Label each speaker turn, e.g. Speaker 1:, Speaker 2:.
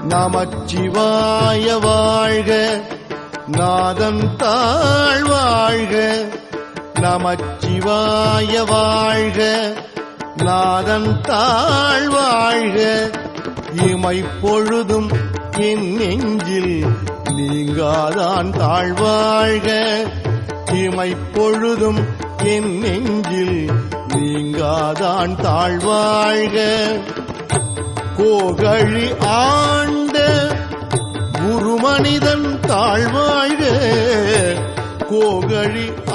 Speaker 1: நமச்சிவாய வாழ்க, நாதன் தாழ் வாழ்க. நமச்சிவாய வாழ்க, நாதன் தாழ் வாழ்க. இமைப்பொழுதும் என் நெஞ்சில் நீங்காதான் தாழ்வாழ்க. இமைப்பொழுதும் என் நெஞ்சில் நீங்காதான் தாழ்வாழ்க. கோகழி ஆண்ட குருமனிதன் தாழ்வாழ்க. கோகழி